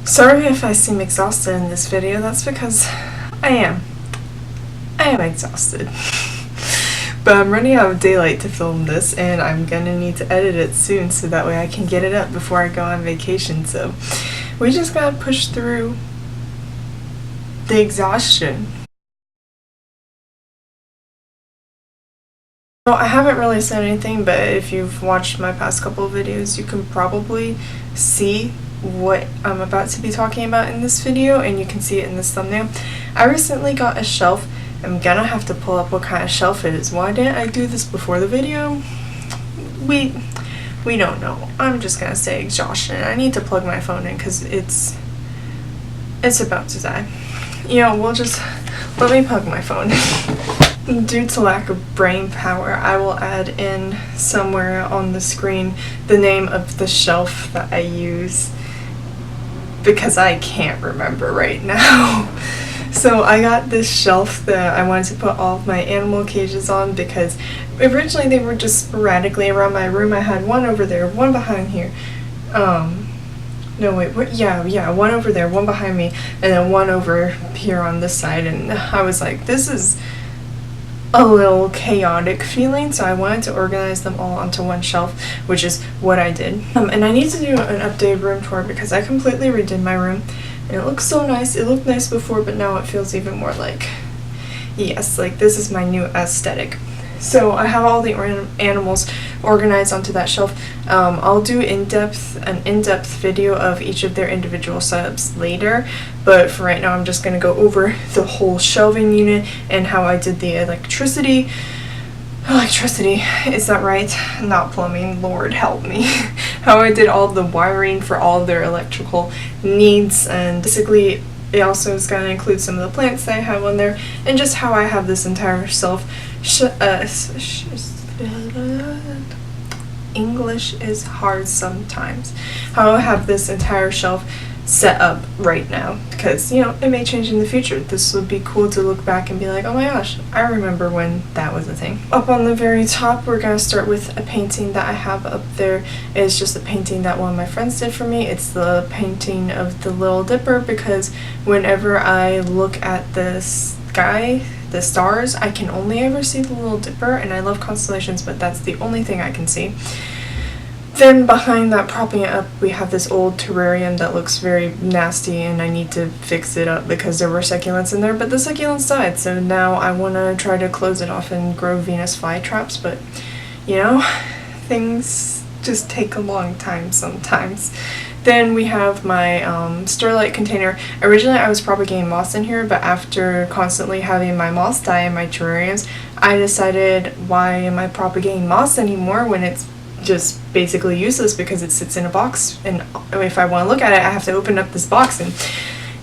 Sorry if I seem exhausted in this video, that's because I am. I am exhausted. But I'm running out of daylight to film this, and I'm gonna need to edit it soon so that way I can get it up before I go on vacation, so we just gotta push through the exhaustion. Well, I haven't really said anything, but if you've watched my past couple of videos, you can probably see what I'm about to be talking about in this video, and you can see it in this thumbnail. I recently got a shelf. I'm gonna have to pull up what kind of shelf it is. Why didn't I do this before the video? We don't know. I'm just gonna say exhaustion. I need to plug my phone in because it's about to die. You know, let me plug my phone. Due to lack of brain power, I will add in somewhere on the screen the name of the shelf that I use because I can't remember right now. So I got this shelf that I wanted to put all of my animal cages on because originally they were just sporadically around my room. I had one over there, one behind here. No wait, yeah, one over there, one behind me, and then one over here on this side, and I was like, this is a little chaotic feeling, so I wanted to organize them all onto one shelf, which is what I did. And I need to do an updated room tour because I completely redid my room, and it looks so nice. It looked nice before, but now it feels even more like, yes, like this is my new aesthetic. So I have all the animals organized onto that shelf. I'll do an in-depth video of each of their individual setups later, but for right now I'm just going to go over the whole shelving unit and how I did the electricity, is that right? Not plumbing, Lord help me. How I did all the wiring for all of their electrical needs, and basically it also is going to include some of the plants that I have on there, and just how I have this entire English is hard sometimes. How I have this entire shelf set up right now, because you know it may change in the future. This would be cool to look back and be like, oh my gosh, I remember when that was a thing. Up on the very top, we're gonna start with a painting that I have up there. It's just a painting that one of my friends did for me. It's the painting of the Little Dipper, because whenever I look at the sky, the stars, I can only ever see the Little Dipper, and I love constellations, but that's the only thing I can see. Then behind that, propping it up, we have this old terrarium that looks very nasty, and I need to fix it up because there were succulents in there, but the succulents died, so now I want to try to close it off and grow Venus flytraps, but you know, things just take a long time sometimes. Then we have my Sterlite container. Originally I was propagating moss in here, but after constantly having my moss die in my terrariums, I decided, why am I propagating moss anymore when it's just basically useless because it sits in a box, and if I want to look at it I have to open up this box, and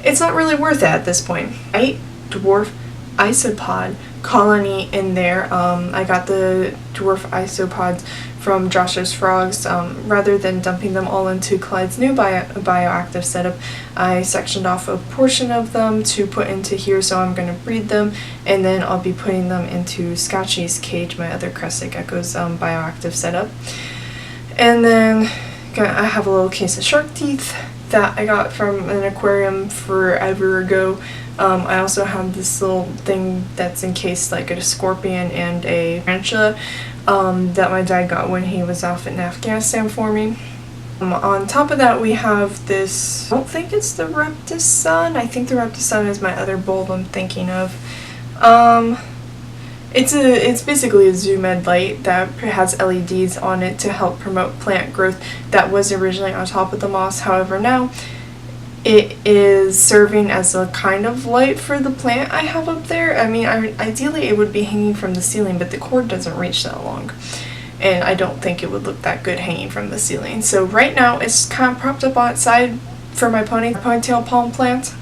it's not really worth it at this point. White dwarf isopod colony in there. I got the dwarf isopods from Josh's Frogs. Rather than dumping them all into Clyde's new bioactive setup, I sectioned off a portion of them to put into here, so I'm going to breed them, and then I'll be putting them into Scotchy's cage, my other crested gecko's bioactive setup. And then I have a little case of shark teeth that I got from an aquarium forever ago. I also have this little thing that's encased like a scorpion and a tarantula that my dad got when he was off in Afghanistan for me. On top of that, we have this, I don't think it's the Reptile Sun. I think the Reptile Sun is my other bulb I'm thinking of. It's basically a zoom ed light that has LEDs on it to help promote plant growth. That was originally on top of the moss, however now it is serving as a kind of light for the plant I have up there. I mean, ideally it would be hanging from the ceiling, but the cord doesn't reach that long, and I don't think it would look that good hanging from the ceiling. So right now it's kind of propped up on its side for my ponytail palm plant.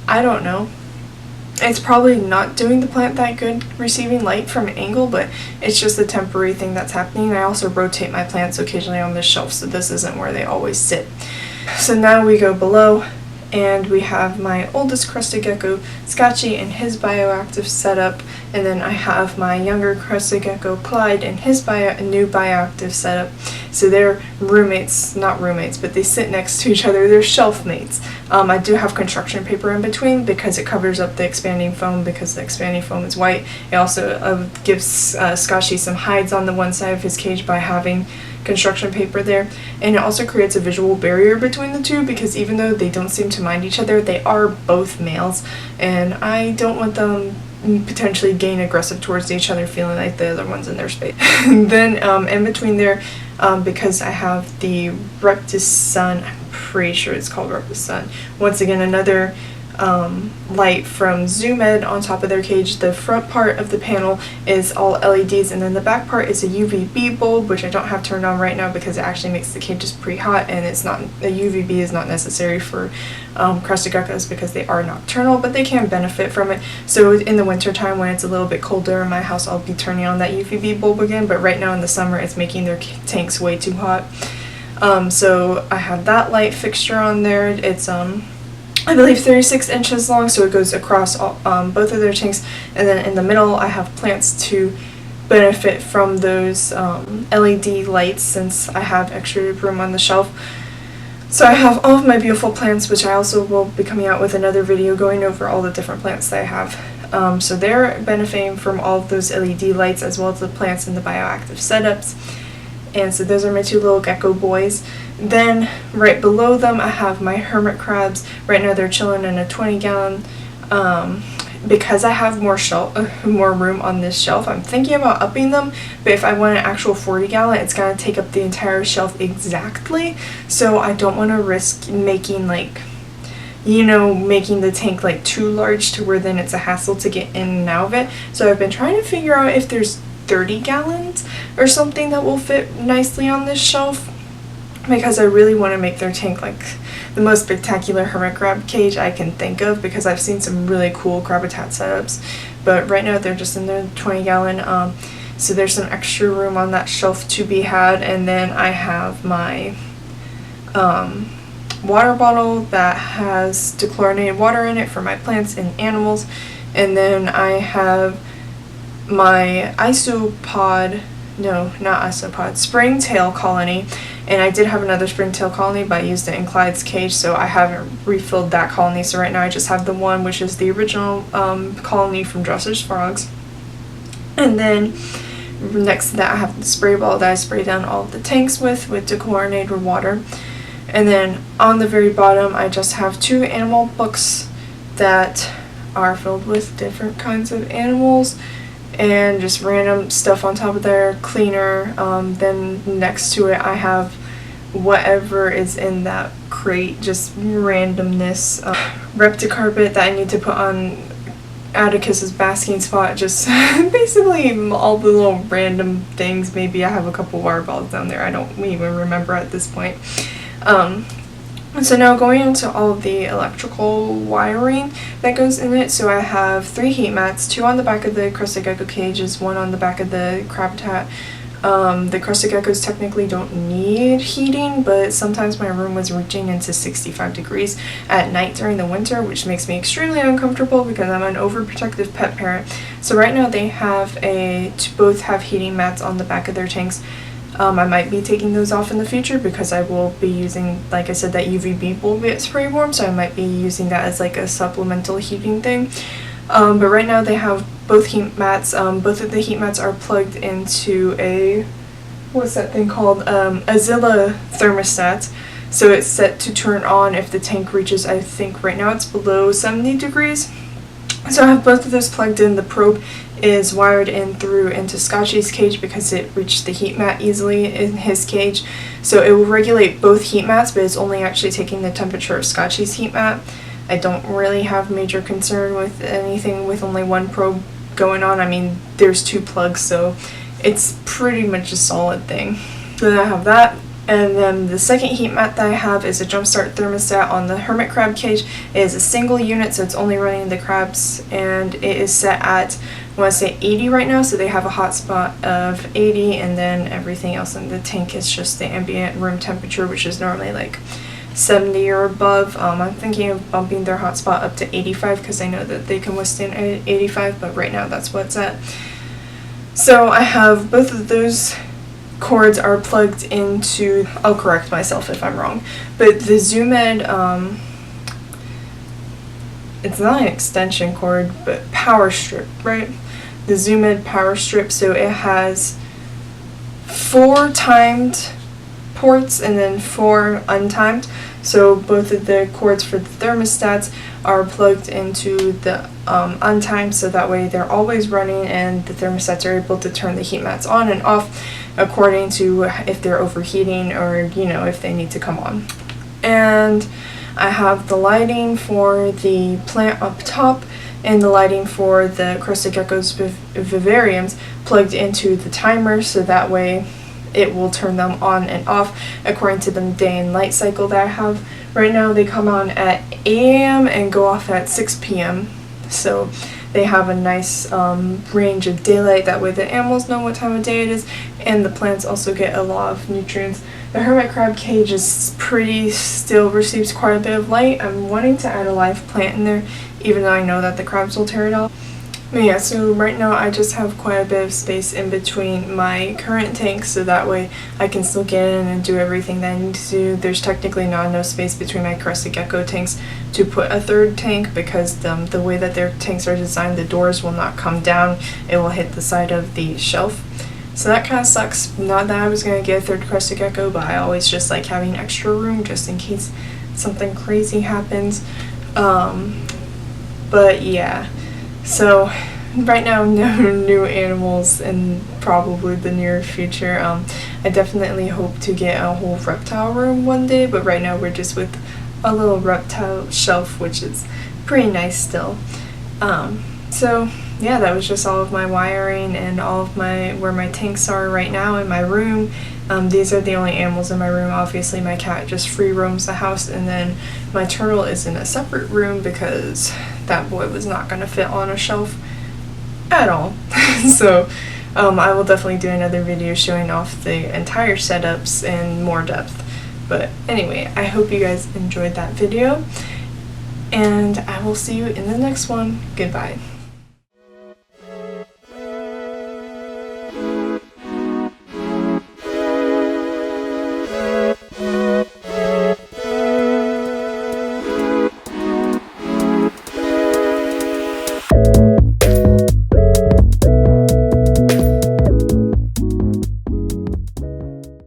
I don't know. It's probably not doing the plant that good receiving light from an angle, but it's just a temporary thing that's happening. I also rotate my plants occasionally on this shelf, so this isn't where they always sit. So now we go below, and we have my oldest crested gecko, Scotchy, in his bioactive setup, and then I have my younger crested gecko, Clyde, in his new bioactive setup. So they're roommates, not roommates, but they sit next to each other. They're shelf mates. I do have construction paper in between because it covers up the expanding foam, because the expanding foam is white. It also gives Scotchy some hides on the one side of his cage by having construction paper there, and it also creates a visual barrier between the two, because even though they don't seem to mind each other, they are both males, and I don't want them potentially getting aggressive towards each other, feeling like the other one's in their space. Then in between there, because I have the Reptile Sun, I'm pretty sure it's called Reptile Sun, once again another light from Zoom Ed on top of their cage. The front part of the panel is all LEDs, and then the back part is a UVB bulb, which I don't have turned on right now because it actually makes the cages pretty hot, and it's not, the UVB is not necessary for crested geckos because they are nocturnal, but they can benefit from it. So in the winter time when it's a little bit colder in my house, I'll be turning on that UVB bulb again, but right now in the summer it's making their tanks way too hot. So I have that light fixture on there. It's I believe 36 inches long, so it goes across all, both of their tanks, and then in the middle I have plants to benefit from those LED lights since I have extra room on the shelf. So I have all of my beautiful plants, which I also will be coming out with another video going over all the different plants that I have. So they're benefiting from all of those LED lights as well as the plants in the bioactive setups. And so those are my two little gecko boys. Then right below them I have my hermit crabs. Right now they're chilling in a 20-gallon. Because I have more room on this shelf, I'm thinking about upping them, but if I want an actual 40-gallon, it's going to take up the entire shelf exactly, so I don't want to risk making making the tank like too large to where then it's a hassle to get in and out of it. So I've been trying to figure out if there's 30 gallons or something that will fit nicely on this shelf, because I really want to make their tank like the most spectacular hermit crab cage I can think of, because I've seen some really cool crab-habitat setups, but right now they're just in their 20-gallon, so there's some extra room on that shelf to be had. And then I have my water bottle that has dechlorinated water in it for my plants and animals, and then I have my springtail colony, and I did have another springtail colony, but I used it in Clyde's cage, so I haven't refilled that colony. So right now I just have the one, which is the original colony from Dresser's Frogs. And then next to that I have the spray ball that I spray down all of the tanks with dechlorinated water. And then on the very bottom I just have two animal books that are filled with different kinds of animals and just random stuff on top of their cleaner. Then next to it I have whatever is in that crate, just randomness. Repticarpet that I need to put on Atticus's basking spot, just basically all the little random things. Maybe I have a couple water balls down there, I don't even remember at this point. So now going into all of the electrical wiring that goes in it. So I have 3 heat mats, 2 on the back of the crested gecko cages, 1 on the back of the crab-habitat. The crested geckos technically don't need heating, but sometimes my room was reaching into 65 degrees at night during the winter, which makes me extremely uncomfortable because I'm an overprotective pet parent. So right now they have both have heating mats on the back of their tanks. I might be taking those off in the future because I will be using, like I said, that UVB bulb get spray warm, so I might be using that as like a supplemental heating thing. But right now they have both heat mats. Both of the heat mats are plugged into a, what's that thing called? A Zilla thermostat. So it's set to turn on if the tank reaches, I think right now it's below 70 degrees. So I have both of those plugged in. The probe is wired in through into Scotchy's cage because it reached the heat mat easily in his cage. So it will regulate both heat mats, but it's only actually taking the temperature of Scotchy's heat mat. I don't really have major concern with anything with only one probe going on. I mean, there's 2 plugs, so it's pretty much a solid thing. So then I have that. And then the second heat mat that I have is a jumpstart thermostat on the hermit crab cage. It is a single unit, so it's only running the crabs, and it is set at, I want to say 80 right now, so they have a hot spot of 80, and then everything else in the tank is just the ambient room temperature, which is normally like 70 or above. I'm thinking of bumping their hotspot up to 85 because I know that they can withstand 85, but right now that's what's at. So I have both of those cords are plugged into, I'll correct myself if I'm wrong, but the Zoomed, it's not an extension cord, but power strip, right? The Zoomed power strip, so it has 4 timed ports and then 4 untimed. So both of the cords for the thermostats are plugged into the untimed, so that way they're always running and the thermostats are able to turn the heat mats on and off according to if they're overheating or, you know, if they need to come on. And I have the lighting for the plant up top and the lighting for the crested geckos vivariums plugged into the timer, so that way it will turn them on and off according to the day and night cycle that I have. Right now they come on at 8 a.m. and go off at 6 p.m. So they have a nice range of daylight, that way the animals know what time of day it is, and the plants also get a lot of nutrients. The hermit crab cage is still receives quite a bit of light. I'm wanting to add a live plant in there, even though I know that the crabs will tear it off. But yeah, so right now I just have quite a bit of space in between my current tanks, so that way I can still get in and do everything that I need to do. There's technically not enough space between my crested gecko tanks to put a third tank, because the way that their tanks are designed, the doors will not come down, it will hit the side of the shelf. So that kind of sucks. Not that I was going to get a third crested gecko, but I always just like having extra room just in case something crazy happens. But yeah. So right now, no new animals in probably the near future. I definitely hope to get a whole reptile room one day, but right now we're just with a little reptile shelf, which is pretty nice still. So yeah, that was just all of my wiring and all of where my tanks are right now in my room. These are the only animals in my room. Obviously my cat just free roams the house, and then my turtle is in a separate room because that boy was not going to fit on a shelf at all. So I will definitely do another video showing off the entire setups in more depth. But anyway, I hope you guys enjoyed that video, and I will see you in the next one. Goodbye.